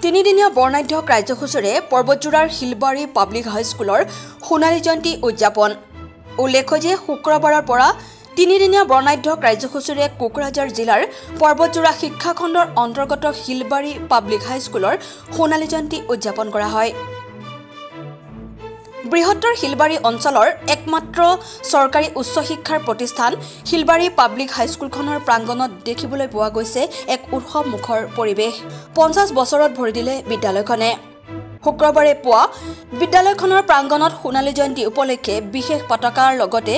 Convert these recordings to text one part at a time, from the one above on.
তিনিদিনীয়া বৰ্ণাঢ্য কাৰ্যসূচীৰে পৰ্বতজোৰাৰ শিলবাৰী পাব্লিক হাইস্কুলৰ সোণালী জয়ন্তী উদযাপন। উল্লেখ্য যে শুক্ৰবাৰৰ পৰা তিনিদিনীয়া বৰ্ণাঢ্য কাৰ্যসূচীৰে কোকৰাঝাৰ জিলাৰ পৰ্বতজোৰা শিক্ষাখণ্ডৰ অন্তৰ্গত শিলবাৰী পাব্লিক হাইস্কুলৰ সোণালী জয়ন্তী উদযাপন কৰা হয়। বৃহত্তৰ শিলবাৰী অঞ্চলৰ একমাত্ৰ চৰকাৰী উচ্চ শিক্ষাৰ প্ৰতিষ্ঠান শিলবাৰী পাব্লিক হাইস্কুলখনৰ প্ৰাংগণত দেখিবলৈ পোৱা গৈছে এক উৎসৱমুখৰ পৰিৱেশ। 50 বছৰত ভৰি দিলে বিদ্যালয়খনে। শুক্ৰবাৰে পুৱা বিদ্যালয়খনৰ প্ৰাংগণত সোণালী জয়ন্তী উপলক্ষে বিশেষ পতাকাৰ লগতে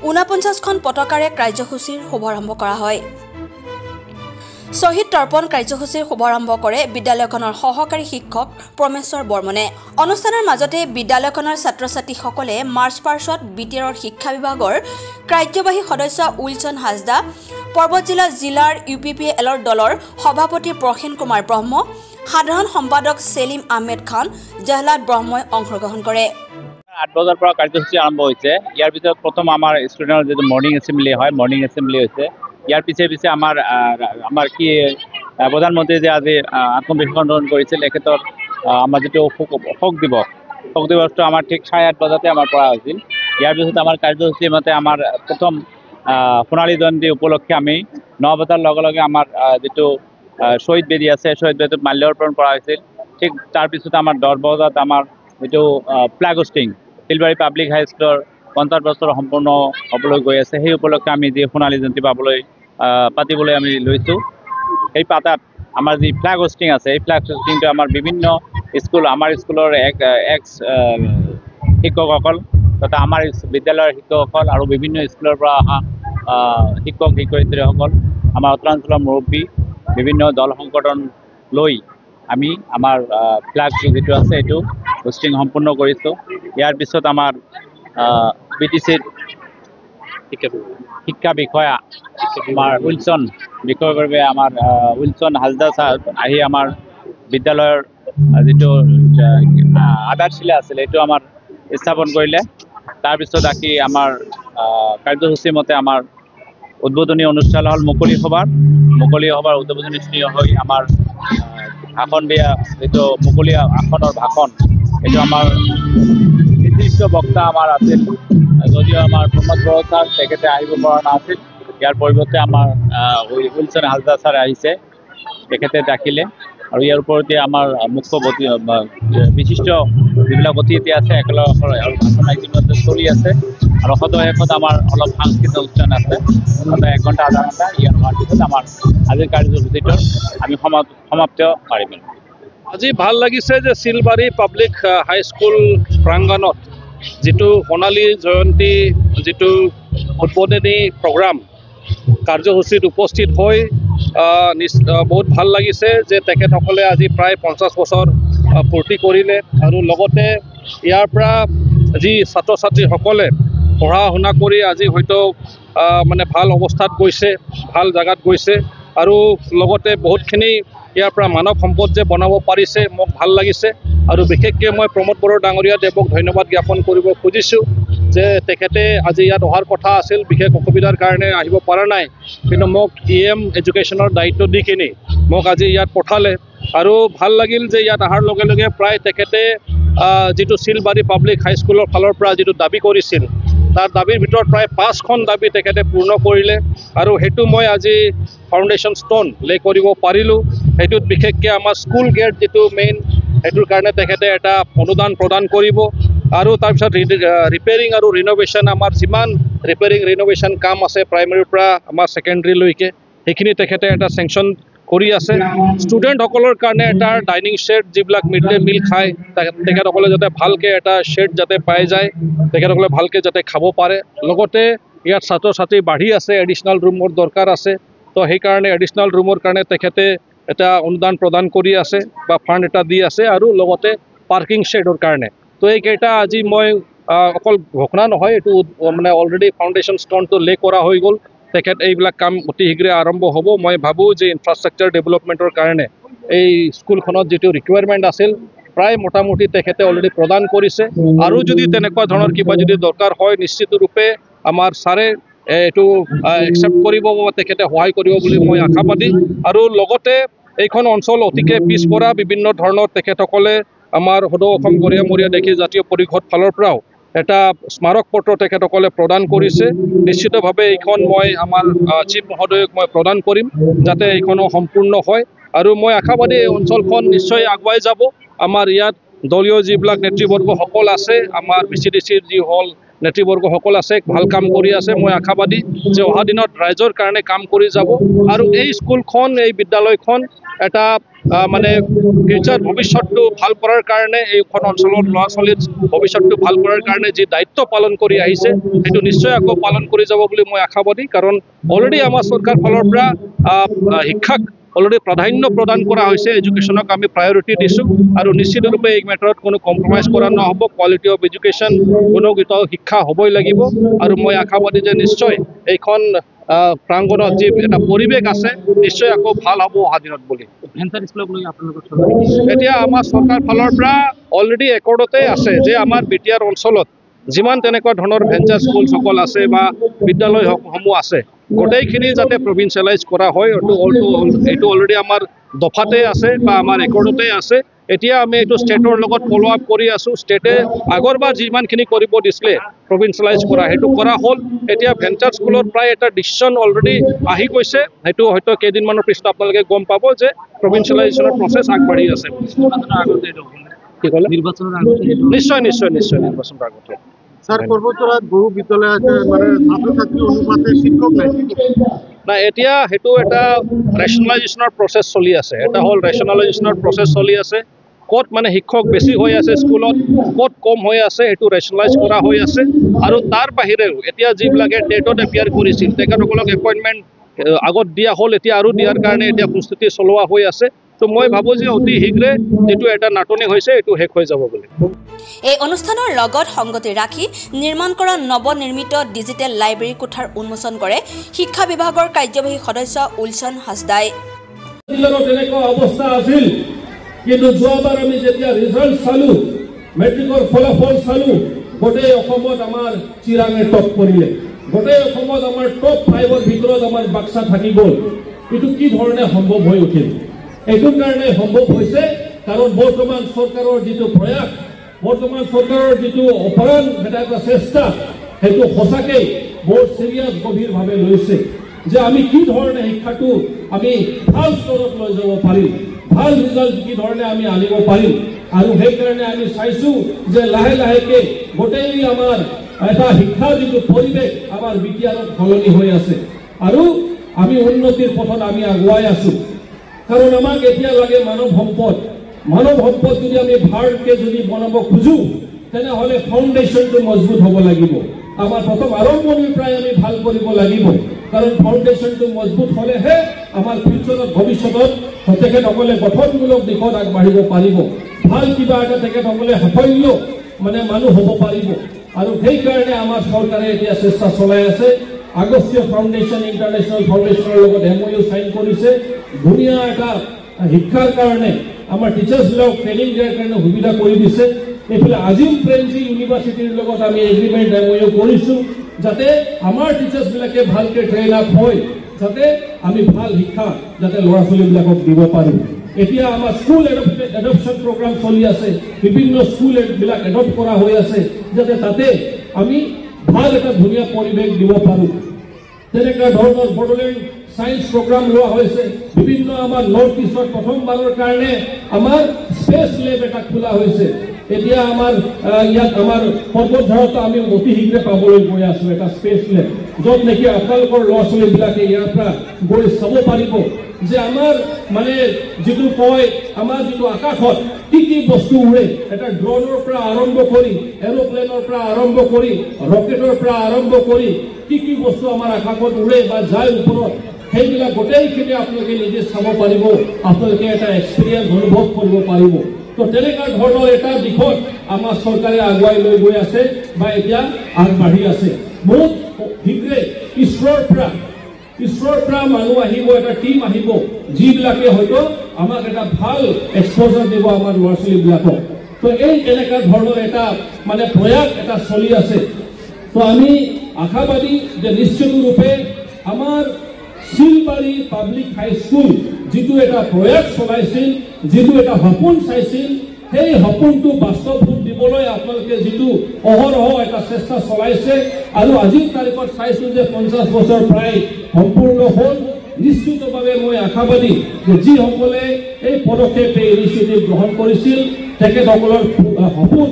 49খন পতাকাৰে কাৰ্যসূচীৰ শুভাৰম্ভ কৰা হয়। শ্বহীদ তৰ্পণ কাৰ্যসূচীৰ শুভাৰম্ভ কৰে বিদ্যালয়খনৰ সহকাৰী শিক্ষক প্ৰমেশ্বৰ বৰ্মনে। অনুষ্ঠানৰ মাজতে বিদ্যালয়খনৰ ছাত্ৰ ছাত্ৰীসকলে মাৰ্চ পাষ্টত বিটিআৰৰ শিক্ষা বিভাগৰ কাৰ্যবাহী সদস্য উইলছন হাজদা, পৰ্বত জিলাৰ UPPLৰ দলৰ সভাপতি প্ৰসেন কুমাৰ ব্ৰহ্ম, সাধাৰণ সম্পাদক সেলিম আহমেদ খান, জহলাদ ব্ৰহ্মই অংশগ্ৰহণ কৰে। 8 বজাৰ পৰা কাৰ্যসূচী আৰম্ভ হৈছে। ইয়াৰ পিছত প্ৰথম আমাৰ ষ্টুডেণ্টৰ যিটো মৰ্ণিং এছেম্বলি হয়, মৰ্ণিং এছেম্বলি হৈছে। ইয়াৰ পিছে আমাৰ কি প্ৰধানমন্ত্ৰী যে আজি আত্মবিশ্বাস কৰিছিল, তেখেতৰ আমাৰ যিটো শোক দিৱসটো আমাৰ ঠিক 8:30 বজাতে আমাৰ পৰা হৈছিল। ইয়াৰ পিছত আমাৰ কাৰ্যসূচী মতে আমাৰ প্ৰথম সোণালী জয়ন্তী উপলক্ষে আমি 9 বজাৰ লগে লগে আমাৰ যিটো শ্বহীদ বেদী আছে, শ্বহীদ বেদীত মাল্যাৰ্পণ কৰা হৈছিল। ঠিক তাৰপিছত আমাৰ 10 বজাত আমাৰ যিটো ফ্লেগ হোষ্টিং শিলবাৰী পাব্লিক হাইস্কুলৰ 50 বছৰ সম্পূৰ্ণ হ'বলৈ গৈ আছে, সেই উপলক্ষে আমি যি সোণালী জয়ন্তী পাতিবলৈ আমি লৈছোঁ। সেই পাতাত আমাৰ যি ফ্লেগ হোষ্টিং আছে, এই ফ্লেগ হোষ্টিংটো আমাৰ বিভিন্ন স্কুল, আমাৰ স্কুলৰ এক্স শিক্ষকসকল তথা আমাৰ বিদ্যালয়ৰ শিক্ষকসকল আৰু বিভিন্ন স্কুলৰ পৰা অহা শিক্ষক শিক্ষয়িত্ৰীসকল, আমাৰ উত্তৰাঞ্চলৰ মুৰব্বী, বিভিন্ন দল সংগঠন লৈ আমি আমাৰ ফ্লেগ যিটো আছে এইটো হোষ্টিং সম্পূৰ্ণ কৰিছোঁ। ইয়াৰ পিছত আমাৰ BTCৰ শিক্ষা বিষয়া আমাৰ উইলছন বিষয়গৰ্ভে আমাৰ উইলছন হাজদা ছাৰ আহি আমাৰ বিদ্যালয়ৰ যিটো আধাৰশিলা আছিলে এইটো আমাৰ স্থাপন কৰিলে। তাৰপিছত আহি আমাৰ কাৰ্যসূচী মতে আমাৰ উদ্বোধনী অনুষ্ঠান হ'ল মুকলি সভাৰ উদ্বোধনী হৈ আমাৰ ভাষণ দিয়া যিটো মুকলি আসনৰ ভাষণ, এইটো আমাৰ নিৰ্দিষ্ট বক্তা আমাৰ আছিল। যদিও আমাৰ প্ৰমোদ বড়ো ছাৰ তেখেতে আহিব পৰা নাছিল, ইয়াৰ পৰিৱৰ্তে আমাৰ উইলছন হাজদা ছাৰ আহিছে, তেখেতে ডাকিলে। আৰু ইয়াৰ ওপৰতে আমাৰ মুখ্য বিশিষ্ট যিবিলাক অতিথি আছে একেলগে আৰু ভাষণ ইতিমধ্যে চলি আছে। আৰু শেষত আমাৰ অলপ সাংস্কৃতিক অনুষ্ঠান আছে, 1 ঘণ্টা আধা ঘণ্টা। ইয়াৰ হোৱাৰ পিছত আমাৰ আজিৰ কাৰ্যসূচীটো আমি সমাপ্ত পাৰিম। আজি ভাল লাগিছে যে শিলবাৰী পাব্লিক হাইস্কুল প্ৰাংগণত যিটো সোণালী জয়ন্তী যিটো উদ্বোধনী প্ৰগ্ৰাম কাৰ্যসূচীত উপস্থিত হৈ বহুত ভাল লাগিছে যে তেখেতসকলে আজি প্ৰায় 50 বছৰ পূৰ্তি কৰিলে। আৰু লগতে ইয়াৰ পৰা যি ছাত্ৰ ছাত্ৰীসকলে পঢ়া শুনা কৰি আজি হয়তো ভাল অৱস্থাত গৈছে, ভাল জেগাত গৈছে, আৰু লগতে বহুতখিনি ইয়াৰ পৰা মানৱ সম্পদ যে বনাব পাৰিছে, মোক ভাল লাগিছে। আৰু বিশেষকৈ মই প্ৰমোদ বড়ো ডাঙৰীয়া দেৱক ধন্যবাদ জ্ঞাপন কৰিব খুজিছোঁ যে তেখেতে আজি ইয়াত অহাৰ কথা আছিল, বিশেষ অসুবিধাৰ কাৰণে আহিব পৰা নাই, কিন্তু মোক EM এডুকেশ্যনৰ দায়িত্ব দি কিনি মোক আজি ইয়াত পঠালে। আৰু ভাল লাগিল যে ইয়াত অহাৰ লগে লগে প্ৰায় তেখেতে যিটো শিলবাৰী পাব্লিক হাইস্কুলৰ ফালৰ পৰা যিটো দাবী কৰিছিল, তাৰ দাবীৰ ভিতৰত প্ৰায় 5খন দাবী তেখেতে পূৰ্ণ কৰিলে। আৰু সেইটো মই আজি ফাউণ্ডেশ্যন ষ্ট'ন লে কৰিব পাৰিলোঁ। সেইটোত বিশেষকৈ আমাৰ স্কুল গেট যিটো মেইন, সেইটোৰ কাৰণে তেখেতে এটা অনুদান প্ৰদান কৰিব। আৰু তাৰপিছত ৰিপেয়াৰিং আৰু ৰিন'ভেশ্যন, আমাৰ যিমান ৰিপেয়াৰিং ৰিন'ভেশ্যন কাম আছে প্ৰাইমেৰীৰ পৰা আমাৰ ছেকেণ্ডেৰীলৈকে, সেইখিনি তেখেতে এটা চেংচন কৰি আছে। ষ্টুডেণ্টসকলৰ কাৰণে এটা ডাইনিং শ্বেড, যিবিলাক মিড ডে মিল খায় তেখেতসকলে যাতে ভালকৈ এটা শ্বেড যাতে পাই যায়, তেখেতসকলে ভালকৈ যাতে খাব পাৰে। লগতে ইয়াত ছাত্ৰ ছাত্ৰী বাঢ়ি আছে, এডিশ্যনেল ৰুমৰ দৰকাৰ আছে, তো সেইকাৰণে এডিশ্যনেল ৰুমৰ কাৰণে তেখেতে এটা অনুদান প্ৰদান কৰি আছে বা ফাণ্ড এটা দি আছে। আৰু লগতে পাৰ্কিং শ্বেডৰ কাৰণে। তো এইকেইটা আজি মই অকল ঘোষণা নহয়, এইটো অলৰেডি ফাউণ্ডেশ্যন ষ্ট'নটো লে কৰা হৈ গ'ল। তেখেত এইবিলাক কাম অতি শীঘ্ৰে আৰম্ভ হ'ব। মই ভাবোঁ যে ইনফ্ৰাষ্ট্ৰাকচাৰ ডেভেলপমেণ্টৰ কাৰণে এই স্কুলখনত যিটো ৰিকুৱাৰমেণ্ট আছিল প্ৰায় মোটামুটি তেখেতে অলৰেডি প্ৰদান কৰিছে। আৰু যদি তেনেকুৱা ধৰণৰ কিবা যদি দৰকাৰ হয়, নিশ্চিত ৰূপে আমাৰ ছাৰে এইটো একচেপ্ট কৰিব বা তেখেতে সহায় কৰিব বুলি মই আশাবাদী। আৰু লগতে এইখন অঞ্চল অতিকে পিছপৰা বিভিন্ন ধৰণৰ তেখেতসকলে আমাৰ সদৌ অসম গৰিয়ামৰীয়া দেশী জাতীয় পৰিষদ ফালৰ পৰাও এটা স্মাৰক পত্ৰ তেখেতসকলে প্ৰদান কৰিছে। নিশ্চিতভাৱে এইখন মই আমাৰ চিফ মহোদয়ক মই প্ৰদান কৰিম যাতে এইখনো সম্পূৰ্ণ হয় আৰু মই আশাবাদী এই অঞ্চলখন নিশ্চয় আগুৱাই যাব। আমাৰ ইয়াত দলীয় যিবিলাক নেতৃবৰ্গসকল আছে, আমাৰ VCDCৰ যি হল নেতৃবৰ্গসকল আছে, ভাল কাম কৰি আছে। মই আশাবাদী যে অহা দিনত ৰাইজৰ কাৰণে কাম কৰি যাব আৰু এই স্কুলখন এই বিদ্যালয়খন এটা মানে গীৰ্জাৰ ভৱিষ্যতটো ভাল কৰাৰ কাৰণে এইখন অঞ্চলৰ ল'ৰা ছোৱালীৰ ভৱিষ্যতটো ভাল কৰাৰ কাৰণে যি দায়িত্ব পালন কৰি আহিছে সেইটো নিশ্চয় আকৌ পালন কৰি যাব বুলি মই আশাবাদী। কাৰণ অলৰেডি আমাৰ চৰকাৰ ফালৰ পৰা শিক্ষাক অলৰেডি প্ৰাধান্য প্ৰদান কৰা হৈছে, এডুকেশ্যনক আমি প্ৰায়ৰিটি দিছোঁ আৰু নিশ্চিতৰূপে এই মেটাৰত কোনো কম্প্ৰমাইজ কৰা নহ'ব। কোৱালিটি অফ এডুকেশ্যন, গুণগত শিক্ষা হ'বই লাগিব আৰু মই আশাবাদী যে নিশ্চয় এইখন প্ৰাংগণত যি এটা পৰিৱেশ আছে নিশ্চয় আকৌ ভাল হ'ব অহা দিনত বুলি। এতিয়া আমাৰ চৰকাৰ ফালৰ পৰা অলৰেডি একৰ্ডতে আছে যে আমাৰ বিটিআৰ অঞ্চলত যিমান তেনেকুৱা ধৰণৰ ভেঞ্চাৰ স্কুলসকল আছে বা বিদ্যালয়সমূহ আছে গোটেইখিনি যাতে প্ৰভিন্সিয়েলাইজ কৰা হয়। এইটো অলৰেডি আমাৰ দফাতে আছে বা আমাৰ একৰ্ডতে আছে। এতিয়া আমি এইটো ষ্টেটৰ লগত ফ'ল' আপ কৰি আছোঁ। ষ্টেটে আগৰবাৰ যিমানখিনি কৰিব দিছিলে প্ৰভিন্সিয়েলাইজ কৰা সেইটো কৰা হ'ল। এতিয়া ভেঞ্চাৰ স্কুলত প্ৰায় এটা ডিচিশ্যন অলৰেডি আহি গৈছে, সেইটো হয়তো কেইদিনমানৰ পিছত আপোনালোকে গম পাব যে প্ৰভিন্সিয়েলাইজেশ্যনৰ প্ৰচেছ আগবাঢ়ি আছে। কি ক'লে? নিশ্চয় নিশ্চয় নিশ্চয় নিৰ্বাচনৰ আগতে। স্যাৰ পূৰ্বতৰাত বহু বিদ্যালয় আছে মানে ছাত্ৰ ছাত্ৰী অনুপাতে শিক্ষক নাই। নাই, এতিয়া সেইটো এটা ৰেচনেলাইজেশ্যনৰ প্ৰচেছ চলি আছে। এটা হ'ল ৰেচনেলাইজেশ্যনৰ প্ৰচেছ চলি আছে। ক'ত মানে শিক্ষক বেছি হৈ আছে স্কুলত, ক'ত কম হৈ আছে সেইটো ৰেচনেলাইজ কৰা হৈ আছে। আৰু তাৰ বাহিৰেও এতিয়া যিবিলাকে টেটত এপিয়াৰ কৰিছিল তেখেতসকলক এপইণ্টমেণ্ট আগত দিয়া হ'ল, এতিয়া আৰু দিয়াৰ কাৰণে এতিয়া প্ৰস্তুতি চলোৱা হৈ আছে। তো মই ভাবোঁ যে অতি শীঘ্ৰে যিটো এটা নাটনি হৈছে এইটো শেষ হৈ যাব বুলি। এই অনুষ্ঠানৰ লগত সংগতি ৰাখি নিৰ্মাণ কৰা নৱনিৰ্মিত ডিজিটেল লাইব্ৰেৰী কোঠাৰ উন্মোচন কৰে শিক্ষা বিভাগৰ কাৰ্যবাহী সদস্য উলচন হাছদাই। তেনেকুৱা অৱস্থা আছিল, কিন্তু যোৱাবাৰ আমি যেতিয়া ৰিজাল্ট চালোঁ, মেট্ৰিকৰ ফলাফল চালোঁ, গোটেই অসমত আমাৰ চিৰাঙে টপ কৰিলে। গোটেই অসমত আমাৰ টপ 5ৰ ভিতৰত আমাৰ বাক্সা থাকি গ'ল। এইটো কি ধৰণে সম্ভৱ হৈ উঠিল? এইটোৰ কাৰণে সম্ভৱ হৈছে কাৰণ বৰ্তমান চৰকাৰৰ যিটো প্ৰয়াস, বৰ্তমান চৰকাৰৰ যিটো অপৰাণ, এটা চেষ্টা, সেইটো সঁচাকৈ বৰ চিৰিয়াছ গভীৰভাৱে লৈছে যে আমি কি ধৰণে শিক্ষাটো আমি ভাল স্তৰত লৈ যাব পাৰিম, ভাল ৰিজাল্ট কি ধৰণে আমি আনিব পাৰিম। আৰু সেইকাৰণে আমি চাইছোঁ যে লাহে লাহেকৈ গোটেই আমাৰ এটা শিক্ষাৰ যিটো পৰিৱেশ আমাৰ বিটিআৰত সলনি হৈ আছে আৰু আমি উন্নতিৰ পথত আমি আগুৱাই আছোঁ। কাৰণ আমাক এতিয়া লাগে মানৱ সম্পদ। মানৱ সম্পদ যদি আমি ভালকৈ যদি বনাব খোজোঁ তেনেহ'লে ফাউণ্ডেশ্যনটো মজবুত হ'ব লাগিব। আমাৰ প্ৰথম আৰম্ভণিৰ পৰাই আমি ভাল কৰিব লাগিব, কাৰণ ফাউণ্ডেশ্যনটো মজবুত হ'লেহে আমাৰ ফিউচাৰত ভৱিষ্যতত তেখেতসকলে গঠনমূলক দিশত আগবাঢ়িব পাৰিব। ভাল কিবা এটা তেখেতসকলে সাফল্য মানে মানুহ হ'ব পাৰিব। আৰু সেইকাৰণে আমাৰ চৰকাৰে এতিয়া চেষ্টা চলাই আছে। আগষ্টীয় ফাউণ্ডেশ্যন ইণ্টাৰনেশ্যনেল ফাউণ্ডেশ্যনৰ লগত MOU চাইন কৰিছে। ধুনীয়া এটা শিক্ষাৰ কাৰণে আমাৰ টিচাৰ্ছবিলাকক ট্ৰেইনিং দিয়াৰ কাৰণে সুবিধা কৰি দিছে। এইফালে আজিম প্ৰেমজী ইউনিভাৰ্চিটিৰ লগত আমি এগ্ৰিমেণ্ট MOU কৰিছোঁ যাতে আমাৰ টিচাৰ্ছবিলাকে ভালকৈ ট্ৰেইন আপ হয়, যাতে আমি ভাল শিক্ষা যাতে ল'ৰা ছোৱালীবিলাকক দিব পাৰোঁ। এতিয়া আমাৰ স্কুল এডপশ্যন প্ৰগ্ৰাম চলি আছে, বিভিন্ন স্কুলবিলাক এডপ্ট কৰা হৈ আছে যাতে তাতে আমি ভাল এটা ধুনীয়া পৰিৱেশ দিব পাৰোঁ। তেনেকুৱা ধৰণৰ বড়োলেণ্ড সায়েন্স প্ৰগ্ৰাম লোৱা হৈছে। বিভিন্ন আমাৰ নৰ্থ ইষ্টত প্ৰথমবাৰৰ কাৰণে আমাৰ স্পেচ লেব এটা খোলা হৈছে। এতিয়া আমাৰ ইয়াত আমাৰ পৰ্বতঝাৰত আমি অতি শীঘ্ৰে পাবলৈ গৈ আছোঁ এটা স্পেচ লেব, য'ত নেকি আপোনালোকৰ ল'ৰা ছোৱালীবিলাকে ইয়াৰ পৰা গৈ চাব পাৰিব যে আমাৰ মানে যিটো কয় আমাৰ যিটো আকাশত কি কি বস্তু উৰে, এটা ড্ৰোনৰ পৰা আৰম্ভ কৰি এৰোপ্লেনৰ পৰা আৰম্ভ কৰি ৰকেটৰ পৰা আৰম্ভ কৰি কি কি বস্তু আমাৰ আকাশত উৰে বা যায় ওপৰত, সেইবিলাক গোটেইখিনি আপোনালোকে নিজে চাব পাৰিব, আপোনালোকে এটা এক্সপিৰিয়েঞ্চ অনুভৱ কৰিব পাৰিব। তো তেনেকুৱা ধৰণৰ এটা দিশত আমাৰ চৰকাৰে আগুৱাই লৈ গৈ আছে বা এতিয়া আগবাঢ়ি আছে। বহুত শীঘ্ৰে ঈশ্বৰৰ পৰা মানুহ আহিব, এটা টীম আহিব যিবিলাকে হয়তো আমাক এটা ভাল এক্সপ'জাৰ দিব আমাৰ ল'ৰা ছোৱালীবিলাকক। তো এই এনেকুৱা ধৰণৰ এটা মানে প্ৰয়াস এটা চলি আছে। তো আমি আশাবাদী যে নিশ্চিত ৰূপে আমাৰ শিলবাৰী পাব্লিক হাইস্কুল যিটো এটা প্ৰয়াস চলাইছিল, যিটো এটা সপোন চাইছিল, সেই সপোনটো বাস্তৱ ৰূপ দিবলৈ আপোনালোকে যিটো অহৰহ এটা চেষ্টা চলাইছে আৰু আজিৰ তাৰিখত চাইছোঁ যে 50 বছৰ প্ৰায় সম্পূৰ্ণ হ'ল। নিশ্চিতভাৱে মই আশাবাদী যে যিসকলে এই পদক্ষেপ এই ইনিচিয়েটিভ গ্ৰহণ কৰিছিল তেখেতসকলৰ সপোন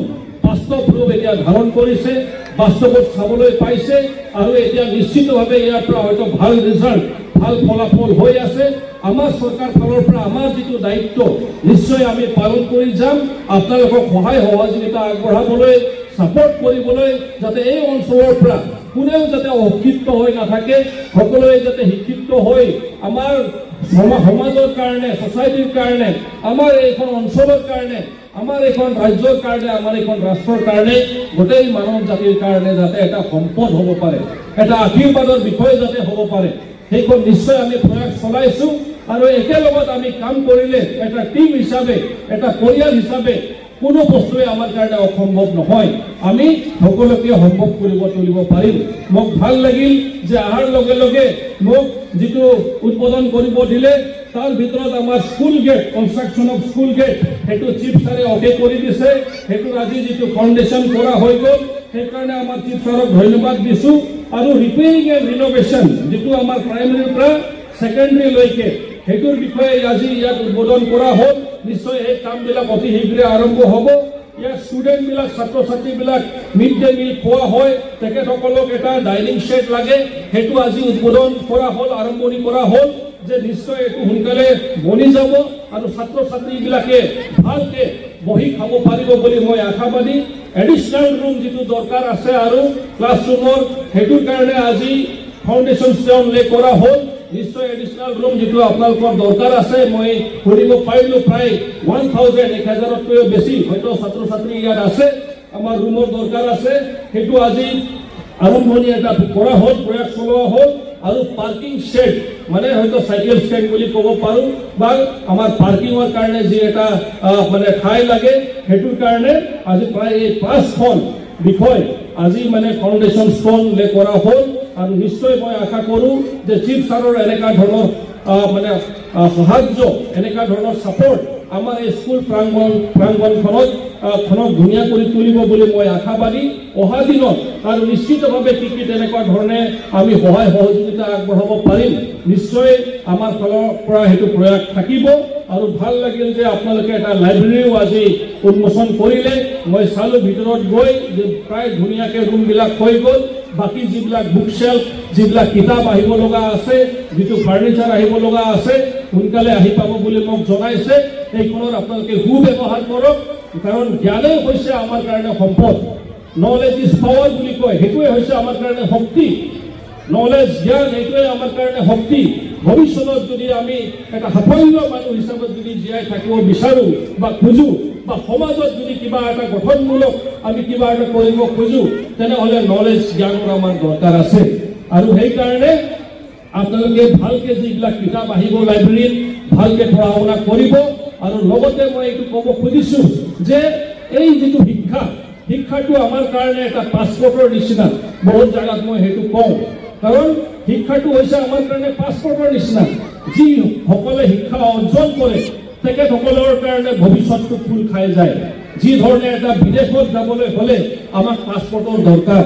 বাস্তৱ ৰূপ এতিয়া ধাৰণ কৰিছে, বাস্তৱত চাবলৈ পাইছে আৰু এতিয়া নিশ্চিতভাৱে ইয়াৰ পৰা হয়তো ভাল ৰিজাল্ট, ভাল ফলাফল হৈ আছে। আমাৰ চৰকাৰ ফালৰ পৰা আমাৰ যিটো দায়িত্ব নিশ্চয় আমি পালন কৰি যাম, আপোনালোকক সহায় সহযোগিতা আগবঢ়াবলৈ, ছাপোৰ্ট কৰিবলৈ, যাতে এই অঞ্চলৰ পৰা কোনেও যাতে অশিক্ষিত হৈ নাথাকে, সকলোৱে যাতে শিক্ষিত হৈ আমাৰ সমাজৰ কাৰণে, ছ'চাইটিৰ কাৰণে, আমাৰ এইখন অঞ্চলৰ কাৰণে, আমাৰ এইখন ৰাজ্যৰ কাৰণে, আমাৰ এইখন ৰাষ্ট্ৰৰ কাৰণে, গোটেই মানৱ জাতিৰ কাৰণে যাতে এটা সম্পদ হ'ব পাৰে, এটা আশীৰ্বাদৰ বিষয় যাতে হ'ব পাৰে, সেইখন নিশ্চয় আমি প্ৰয়াস চলাইছোঁ। আৰু একেলগত আমি কাম কৰিলে এটা টিম হিচাপে, এটা পৰিয়াল হিচাপে কোনো বস্তুৱে আমাৰ কাৰণে অসম্ভৱ নহয়, আমি সকলোকে সম্ভৱ কৰিব তুলিব পাৰিম। মোক ভাল লাগিল যে অহাৰ লগে লগে মোক যিটো উদ্বোধন কৰিব দিলে তাৰ ভিতৰত আমাৰ school gate, construction of school gate, সেইটো চিফ ছাৰে অকে কৰি দিছে। সেইটো আজি যিটো ফাউণ্ডেশ্যন কৰা হৈ গ'ল সেইকাৰণে আমাৰ চিফ ছাৰক ধন্যবাদ দিছোঁ। আৰু ৰিপেয়াৰিং এণ্ড ৰিন'ভেশ্যন যিটো আমাৰ প্ৰাইমেৰীৰ পৰা ছেকেণ্ডেৰীলৈকে সেইটোৰ বিষয়ে আজি ইয়াত উদ্বোধন কৰা হ'ল। নিশ্চয় এই কামবিলাক অতি শীঘ্ৰে আৰম্ভ হ'ব। ইয়াত ষ্টুডেণ্টবিলাক, ছাত্ৰ ছাত্ৰীবিলাক মিড ডে মিল খোৱা হয়, তেখেতসকলক এটা ডাইনিং ছেট লাগে, সেইটো আজি উদ্বোধন কৰা হ'ল, আৰম্ভণি কৰা হ'ল যে নিশ্চয় এইটো সোনকালে বনি যাব আৰু ছাত্ৰ ছাত্ৰীবিলাকে ভালকৈ বহি খাব পাৰিব বুলি মই আশাবাদী। এডিশ্যনেল ৰুম যিটো দৰকাৰ আছে আৰু ক্লাছৰুমৰ, সেইটোৰ কাৰণে আজি ফাউণ্ডেশ্যন ষ্টোন লে কৰা হ'ল। নিশ্চয় এডিশ্যনেল ৰুম যিটো আপোনালোকৰ দৰকাৰ আছে, মই শুনিব পাৰিলোঁ প্ৰায় 1000-1000তকৈও বেছি হয়তো ছাত্ৰ ছাত্ৰী ইয়াত আছে, আমাৰ ৰুমৰ দৰকাৰ আছে। সেইটো আজি আৰম্ভণি এটা কৰা হ'ল, প্ৰয়াস চলোৱা হ'ল। আৰু পাৰ্কিং শেড মানে হয়তো চাইকেল ষ্টেণ্ড বুলি ক'ব পাৰোঁ, বা আমাৰ পাৰ্কিঙৰ কাৰণে যি এটা মানে ঠাই লাগে সেইটোৰ কাৰণে আজি প্ৰায় এই 5খন বিষয় আজি মানে ফাউণ্ডেশ্যন ষ্টোন লে কৰা হ'ল। আৰু নিশ্চয় মই আশা কৰোঁ যে চিফ ছাৰৰ এনেকুৱা ধৰণৰ মানে সাহায্য, এনেকুৱা ধৰণৰ ছাপোৰ্ট আমাৰ এই স্কুল প্ৰাংগণখনক ধুনীয়া কৰি তুলিব বুলি মই আশাবাদী। অহা দিনত আৰু নিশ্চিতভাৱে কি তেনেকুৱা ধৰণে আমি সহায় সহযোগিতা আগবঢ়াব পাৰিম, নিশ্চয় আমাৰ ফালৰ পৰা সেইটো প্ৰয়াস থাকিব। আৰু ভাল লাগিল যে আপোনালোকে এটা লাইব্ৰেৰীও আজি উন্মোচন কৰিলে। মই চালোঁ ভিতৰত গৈ যে প্ৰায় ধুনীয়াকৈ ৰুমবিলাক হৈ গ'ল। বাকী যিবিলাক বুক শ্বেল্ফ, যিবিলাক কিতাপ আহিব লগা আছে, যিটো ফাৰ্নিচাৰ আহিব লগা আছে, সোনকালে আহি পাব বুলি মোক জনাইছে। সেইখনৰ আপোনালোকে সুব্যৱহাৰ কৰক, কাৰণ জ্ঞানেই হৈছে আমাৰ কাৰণে সম্পদ। নলেজ ইজ পাৱাৰ বুলি কয়, সেইটোৱে হৈছে আমাৰ কাৰণে শক্তি। নলেজ, জ্ঞান, এইটোৱে আমাৰ কাৰণে শক্তি। ভৱিষ্যতত যদি আমি এটা সাফল্য মানুহ হিচাপত যদি জীয়াই থাকিব বিচাৰোঁ বা খোজোঁ, বা সমাজত যদি কিবা এটা গঠনমূলক আমি কিবা এটা কৰিব খোজোঁ, তেনেহ'লে নলেজ, জ্ঞানৰ আমাৰ দৰকাৰ আছে। আৰু সেইকাৰণে আপোনালোকে ভালকৈ যিবিলাক কিতাপ আহিব লাইব্ৰেৰীত, ভালকৈ পঢ়া শুনা কৰিব। আৰু লগতে মই এইটো ক'ব খুজিছোঁ যে এই যিটো শিক্ষাটো আমাৰ কাৰণে এটা পাছপৰ্টৰ নিচিনা। বহুত জেগাত মই সেইটো কওঁ, কাৰণ শিক্ষাটো হৈছে আমাৰ কাৰণে পাছপৰ্টৰ নিচিনা। যিসকলে শিক্ষা অৰ্জন কৰে তেখেতসকলৰ কাৰণে ভৱিষ্যতটো খোল খাই যায়। যি ধৰণে এটা বিদেশত যাবলৈ হ'লে আমাক পাছপৰ্টৰ দৰকাৰ,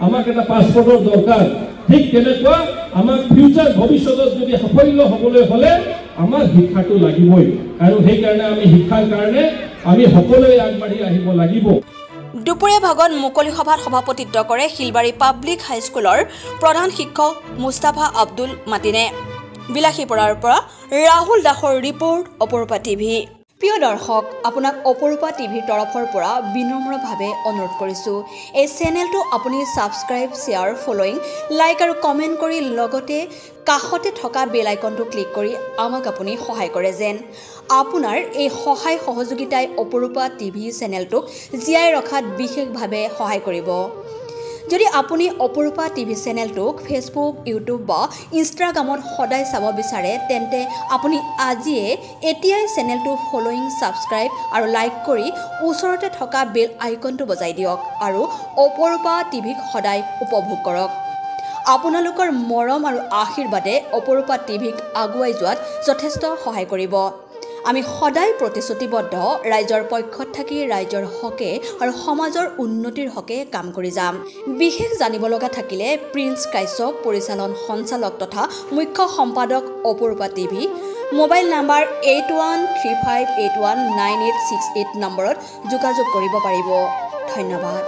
আমাক এটা পাছপৰ্টৰ দৰকাৰ, ঠিক তেনেকুৱা আমাক ফিউচাৰ ভৱিষ্যতত যদি সাফল্য হ'বলৈ হ'লে আমাৰ শিক্ষাটো লাগিবই। আৰু সেইকাৰণে আমি শিক্ষাৰ কাৰণে আমি সকলোৱে আগবাঢ়ি আহিব লাগিব। দুপৰীয়া ভাগত মুকলি সভাত সভাপতিত্ব কৰে শিলবাৰী পাব্লিক হাইস্কুলৰ প্ৰধান শিক্ষক মুস্তাফা আব্দুল মাতিনে। বিলাসীপাৰাৰ পৰা ৰাহুল দাসৰ ৰিপৰ্ট, অপৰূপা টিভি। প্ৰিয় দৰ্শক, আপোনাক অপৰূপা টিভিৰ তৰফৰ পৰা বিনম্ৰভাৱে অনুৰোধ কৰিছোঁ, এই চেনেলটো আপুনি ছাবস্ক্ৰাইব, শ্বেয়াৰ, ফলোইং, লাইক আৰু কমেণ্ট কৰি লগতে কাষতে থকা বেল আইকনটো ক্লিক কৰি আমাক আপুনি সহায় কৰে যেন। আপোনাৰ এই সহায় সহযোগিতাই অপৰূপা টিভি চেনেলটোক জীয়াই ৰখাত বিশেষভাৱে সহায় কৰিব। যদি আপুনি অপৰূপা টিভি চেনেলটোক ফেচবুক, ইউটিউব বা ইনষ্টাগ্ৰামত সদায় চাব বিচাৰে, তেন্তে আপুনি এতিয়াই চেনেলটো ফলোইং, ছাবস্ক্ৰাইব আৰু লাইক কৰি ওচৰতে থকা বেল আইকনটো বজাই দিয়ক আৰু অপৰূপা টিভিক সদায় উপভোগ কৰক। আপোনালোকৰ মৰম আৰু আশীৰ্বাদে অপৰূপা টিভিক আগুৱাই যোৱাত যথেষ্ট সহায় কৰিব। আমি সদায় প্ৰতিশ্ৰুতিবদ্ধ ৰাইজৰ পক্ষত থাকি ৰাইজৰ হকে আৰু সমাজৰ উন্নতিৰ হকে কাম কৰি যাম। বিশেষ জানিব লগা থাকিলে প্ৰিন্স কাশ্যপ পৰিচালন সঞ্চালক তথা মুখ্য সম্পাদক অপৰূপা টিভি মোবাইল নাম্বাৰ 8135819868 নম্বৰত যোগাযোগ কৰিব পাৰিব। ধন্যবাদ।